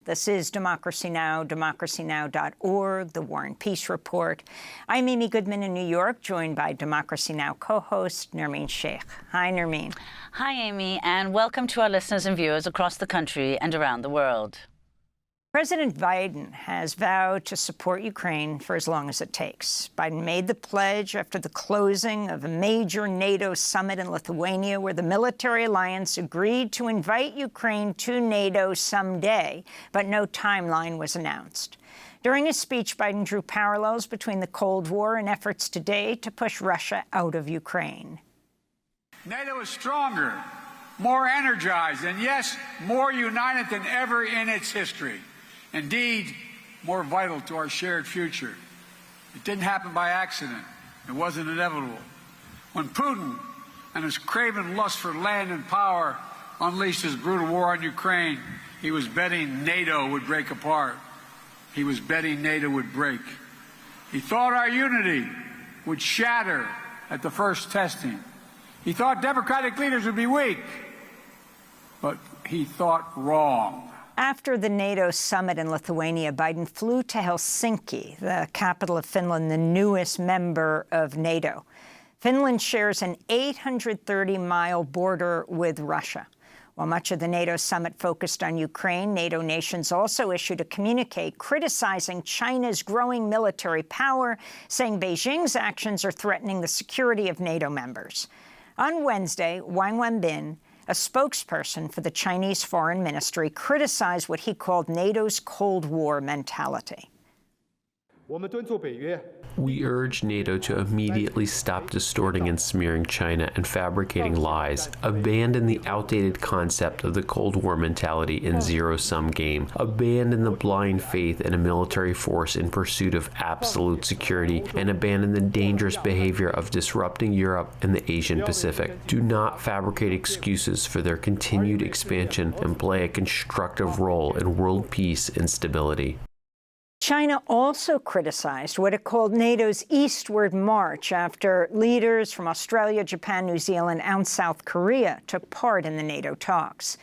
This is Democracy Now!, democracynow.org, The War and Peace Report. I'm Amy Goodman in New York, joined by Democracy Now! Co-host Nermeen Sheikh. Hi, Nermeen. Hi, Amy, and welcome to our listeners and viewers across the country and around the world. President Biden has vowed to support Ukraine for as long as it takes. Biden made the pledge after the closing of a major NATO summit in Lithuania, where the military alliance agreed to invite Ukraine to NATO someday, but no timeline was announced. During his speech, Biden drew parallels between the Cold War and efforts today to push Russia out of Ukraine. NATO is stronger, more energized, and yes, more united than ever in its history. Indeed, more vital to our shared future. It didn't happen by accident. It wasn't inevitable. When Putin and his craven lust for land and power unleashed his brutal war on Ukraine, he was betting NATO would break apart. He was betting NATO would break. He thought our unity would shatter at the first testing. He thought democratic leaders would be weak, but he thought wrong. After the NATO summit in Lithuania, Biden flew to Helsinki, the capital of Finland, the newest member of NATO. Finland shares an 830-mile border with Russia. While much of the NATO summit focused on Ukraine, NATO nations also issued a communique criticizing China's growing military power, saying Beijing's actions are threatening the security of NATO members. On Wednesday, Wang Wenbin, a spokesperson for the Chinese Foreign Ministry, criticized what he called NATO's Cold War mentality. We urge NATO to immediately stop distorting and smearing China and fabricating lies, abandon the outdated concept of the Cold War mentality and zero-sum game, abandon the blind faith in a military force in pursuit of absolute security, and abandon the dangerous behavior of disrupting Europe and the Asian Pacific. Do not fabricate excuses for their continued expansion and play a constructive role in world peace and stability. China also criticized what it called NATO's eastward march after leaders from Australia, Japan, New Zealand, and South Korea took part in the NATO talks.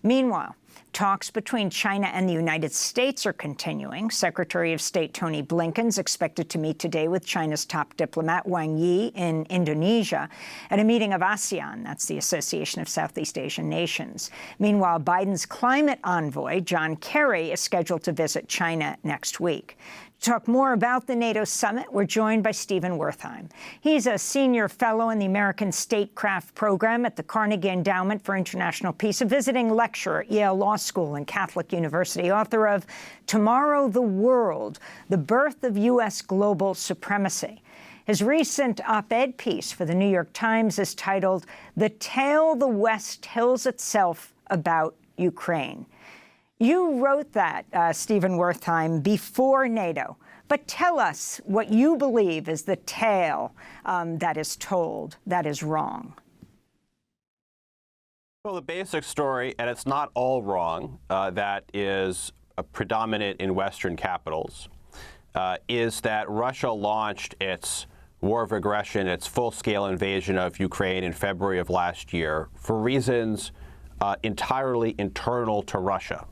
Meanwhile, talks between China and the United States are continuing. Secretary of State Tony Blinken is expected to meet today with China's top diplomat Wang Yi in Indonesia at a meeting of ASEAN, that's the Association of Southeast Asian Nations. Meanwhile, Biden's climate envoy, John Kerry, is scheduled to visit China next week. To talk more about the NATO summit, we're joined by Stephen Wertheim. He's a senior fellow in the American Statecraft Program at the Carnegie Endowment for International Peace, a visiting lecturer at Yale Law School and Catholic University, author of Tomorrow the World, The Birth of U.S. Global Supremacy. His recent op-ed piece for the New York Times is titled The Tale the West Tells Itself About Ukraine. You wrote that, Stephen Wertheim, before NATO. But tell us what you believe is the tale that is told that is wrong. Well, the basic story, and it's not all wrong, that is predominant in Western capitals, is that Russia launched its war of aggression, its full-scale invasion of Ukraine in February of last year for reasons entirely internal to Russia.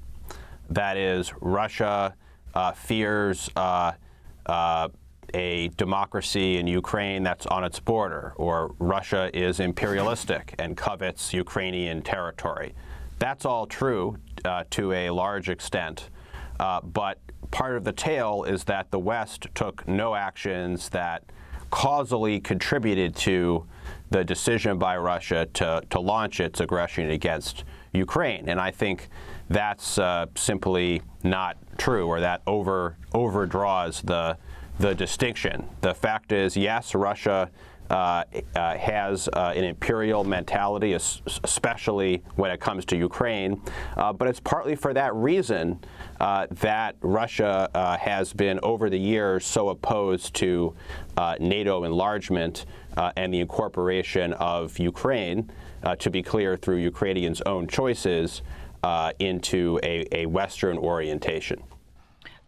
That is, Russia fears a democracy in Ukraine that's on its border, or Russia is imperialistic and covets Ukrainian territory. That's all true to a large extent, but part of the tale is that the West took no actions that causally contributed to the decision by Russia to launch its aggression against Ukraine. And I think that's simply not true, or that overdraws the distinction. The fact is, yes, Russia has an imperial mentality, especially when it comes to Ukraine, but it's partly for that reason that Russia has been, over the years, so opposed to NATO enlargement and the incorporation of Ukraine, to be clear, through Ukrainians' own choices, into a Western orientation.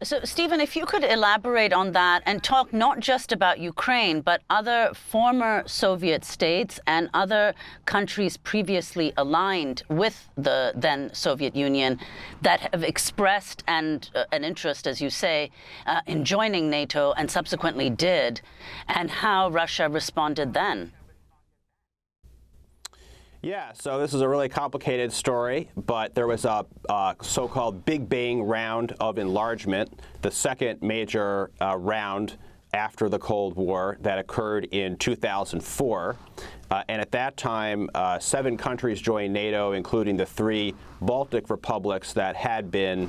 So, Stephen, if you could elaborate on that and talk not just about Ukraine, but other former Soviet states and other countries previously aligned with the then Soviet Union that have expressed an interest, as you say, in joining NATO and subsequently did, and how Russia responded then. Yeah, so this is a really complicated story, but there was a so-called Big Bang round of enlargement, the second major round after the Cold War that occurred in 2004. And at that time, 7 countries joined NATO, including the 3 Baltic republics that had been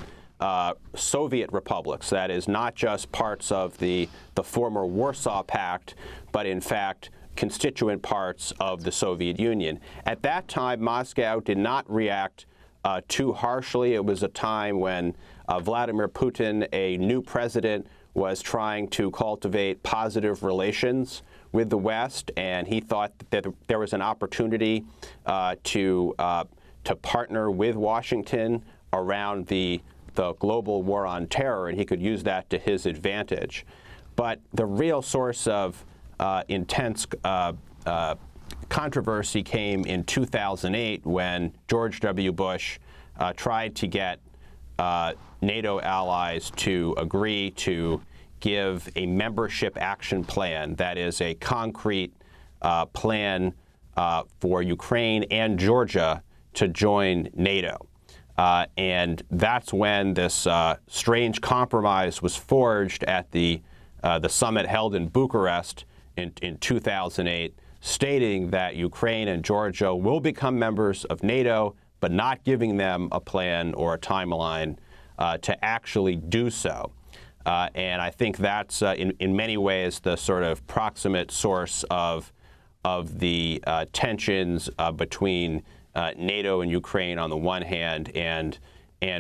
Soviet republics. That is not just parts of the former Warsaw Pact, but in fact constituent parts of the Soviet Union. At that time, Moscow did not react too harshly. It was a time when Vladimir Putin, a new president, was trying to cultivate positive relations with the West, and he thought that there was an opportunity to partner with Washington around the global war on terror, and he could use that to his advantage. But the real source of intense controversy came in 2008 when George W. Bush tried to get NATO allies to agree to give a membership action plan that is a concrete plan for Ukraine and Georgia to join NATO. And that's when this strange compromise was forged at the summit held in Bucharest in 2008, stating that Ukraine and Georgia will become members of NATO, but not giving them a plan or a timeline to actually do so. And I think that's, in many ways, the sort of proximate source of the tensions between NATO and Ukraine on the one hand and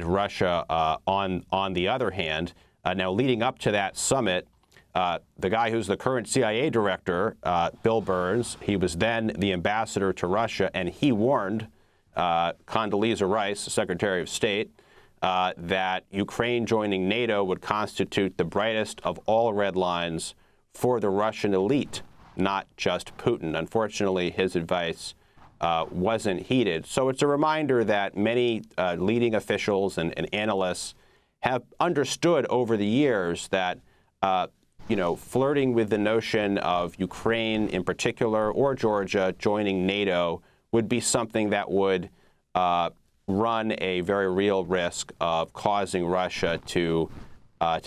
Russia on the other hand. Now, leading up to that summit, the guy who's the current CIA director, Bill Burns, he was then the ambassador to Russia, and he warned Condoleezza Rice, Secretary of State, that Ukraine joining NATO would constitute the brightest of all red lines for the Russian elite, not just Putin. Unfortunately, his advice wasn't heeded. So it's a reminder that many leading officials and analysts have understood over the years that flirting with the notion of Ukraine in particular or Georgia joining NATO would be something that would run a very real risk of causing Russia to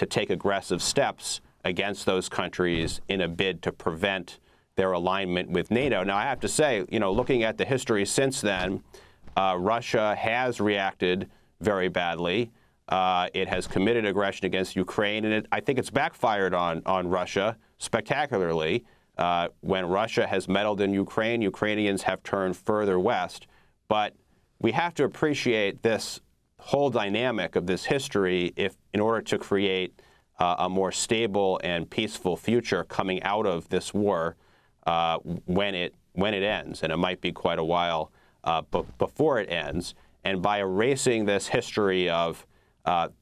take aggressive steps against those countries in a bid to prevent their alignment with NATO. Now, I have to say, looking at the history since then, Russia has reacted very badly. It has committed aggression against Ukraine, and I think it's backfired on Russia spectacularly. When Russia has meddled in Ukraine, Ukrainians have turned further west. But we have to appreciate this whole dynamic of this history in order to create a more stable and peaceful future coming out of this war when it ends, and it might be quite a while before it ends. And by erasing this history of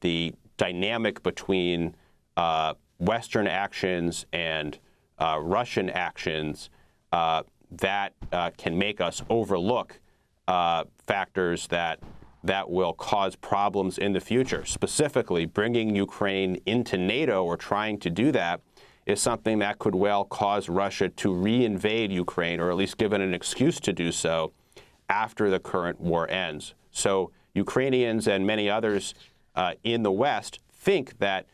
the dynamic between Western actions and Russian actions, that can make us overlook factors that will cause problems in the future. Specifically, bringing Ukraine into NATO or trying to do that is something that could well cause Russia to reinvade Ukraine, or at least give it an excuse to do so after the current war ends. So Ukrainians and many others in the West think that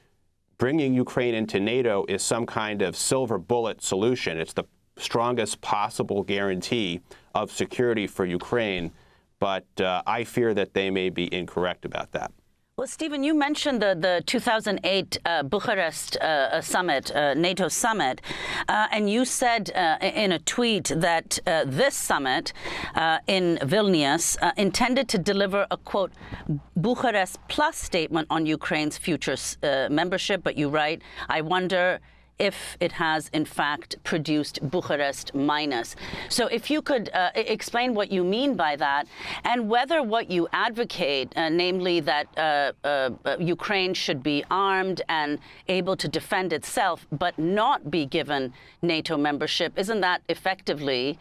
bringing Ukraine into NATO is some kind of silver bullet solution. It's the strongest possible guarantee of security for Ukraine, but I fear that they may be incorrect about that. Well, Stephen, you mentioned the 2008 Bucharest summit, NATO summit, and you said in a tweet that this summit in Vilnius intended to deliver a, quote, Bucharest plus statement on Ukraine's future membership. But you write, I wonder if it has, in fact, produced Bucharest minus. So if you could explain what you mean by that, and whether what you advocate, namely that Ukraine should be armed and able to defend itself, but not be given NATO membership, isn't that effectively,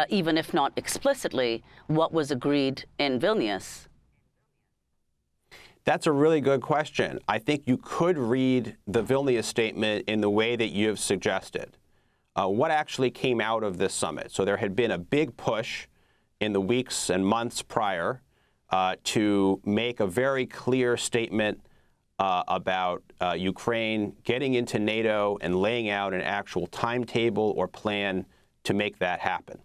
even if not explicitly, what was agreed in Vilnius? That's a really good question. I think you could read the Vilnius statement in the way that you've suggested. What actually came out of this summit? So there had been a big push in the weeks and months prior to make a very clear statement about Ukraine getting into NATO and laying out an actual timetable or plan to make that happen.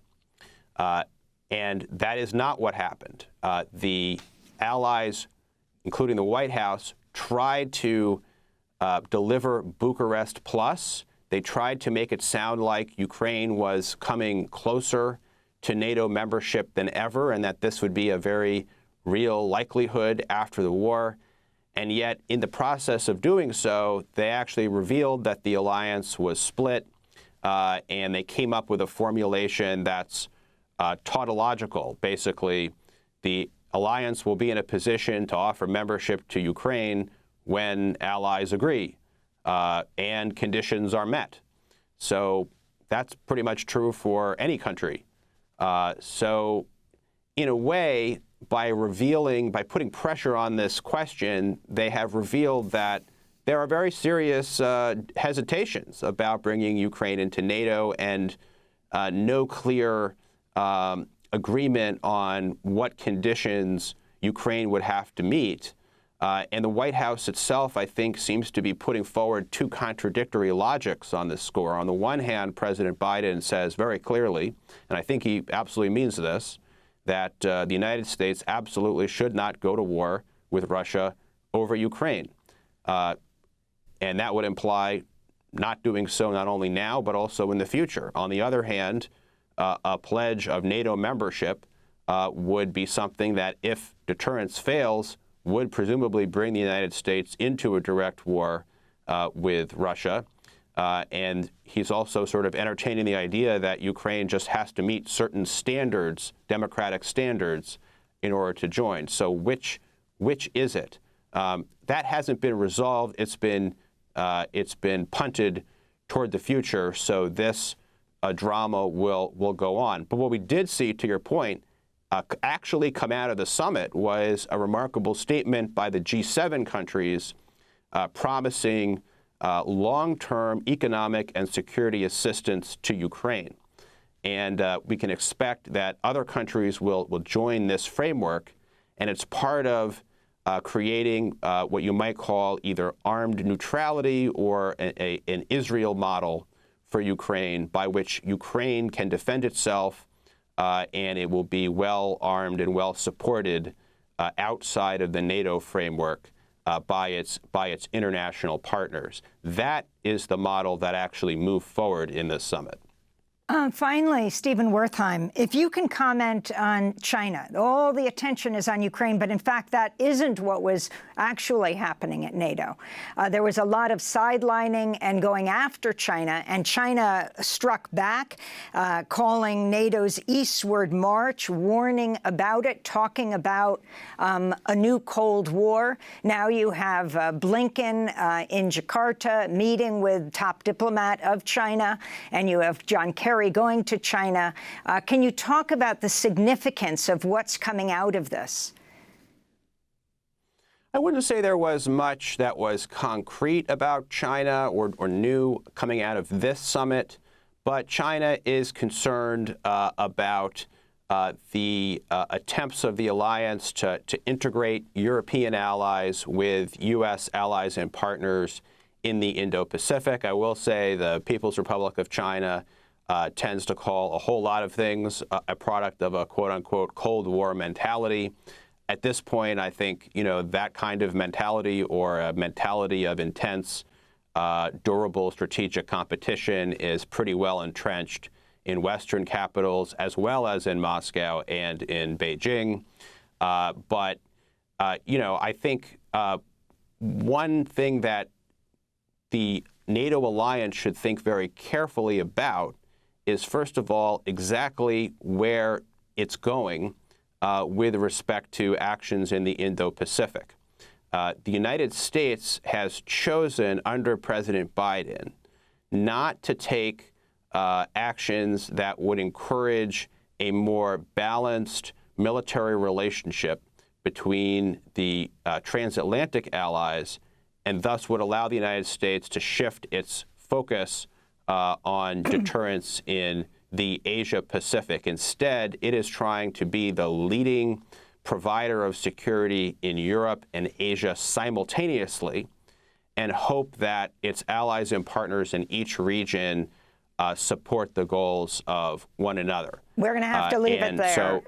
And that is not what happened. The allies, including the White House, tried to deliver Bucharest Plus. They tried to make it sound like Ukraine was coming closer to NATO membership than ever, and that this would be a very real likelihood after the war. And yet, in the process of doing so, they actually revealed that the alliance was split, and they came up with a formulation that's tautological. Basically, the alliance will be in a position to offer membership to Ukraine when allies agree and conditions are met. So that's pretty much true for any country. So in a way, by putting pressure on this question, they have revealed that there are very serious hesitations about bringing Ukraine into NATO, and no clear agreement on what conditions Ukraine would have to meet. And the White House itself, I think, seems to be putting forward two contradictory logics on this score. On the one hand, President Biden says very clearly, and I think he absolutely means this, that the United States absolutely should not go to war with Russia over Ukraine. And that would imply not doing so not only now, but also in the future. On the other hand, a pledge of NATO membership would be something that, if deterrence fails, would presumably bring the United States into a direct war with Russia. And he's also sort of entertaining the idea that Ukraine just has to meet certain standards, democratic standards, in order to join. So which is it? That hasn't been resolved. It's been punted toward the future. So this drama will go on. But what we did see, to your point, actually come out of the summit was a remarkable statement by the G7 countries promising long-term economic and security assistance to Ukraine. And we can expect that other countries will join this framework, and it's part of creating what you might call either armed neutrality or an Israel model for Ukraine, by which Ukraine can defend itself and it will be well armed and well supported outside of the NATO framework by its international partners. That is the model that actually moved forward in this summit. Finally, Stephen Wertheim, if you can comment on China. All the attention is on Ukraine, but in fact, that isn't what was actually happening at NATO. There was a lot of sidelining and going after China, and China struck back, calling NATO's eastward march, warning about it, talking about a new Cold War. Now you have Blinken in Jakarta meeting with top diplomat of China, and you have John Kerry going to China. Can you talk about the significance of what's coming out of this? I wouldn't say there was much that was concrete about China or new coming out of this summit, but China is concerned about the attempts of the alliance to integrate European allies with U.S. allies and partners in the Indo-Pacific. I will say the People's Republic of China tends to call a whole lot of things a product of a quote-unquote Cold War mentality. At this point, I think, that kind of mentality, or a mentality of intense, durable strategic competition, is pretty well entrenched in Western capitals, as well as in Moscow and in Beijing. But I think one thing that the NATO alliance should think very carefully about is, first of all, exactly where it's going with respect to actions in the Indo-Pacific. The United States has chosen under President Biden not to take actions that would encourage a more balanced military relationship between the transatlantic allies, and thus would allow the United States to shift its focus on deterrence in the Asia-Pacific. Instead, it is trying to be the leading provider of security in Europe and Asia simultaneously, and hope that its allies and partners in each region support the goals of one another. We're going to have to leave it there. So,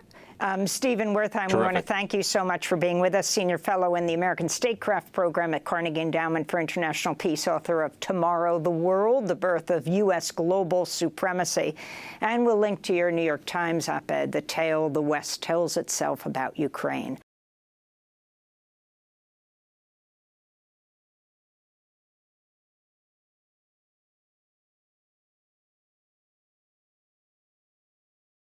Stephen Wertheim, we want to thank you so much for being with us, Senior Fellow in the American Statecraft Program at Carnegie Endowment for International Peace, author of Tomorrow, the World, The Birth of U.S. Global Supremacy. And we'll link to your New York Times op-ed, The Tale the West Tells Itself About Ukraine.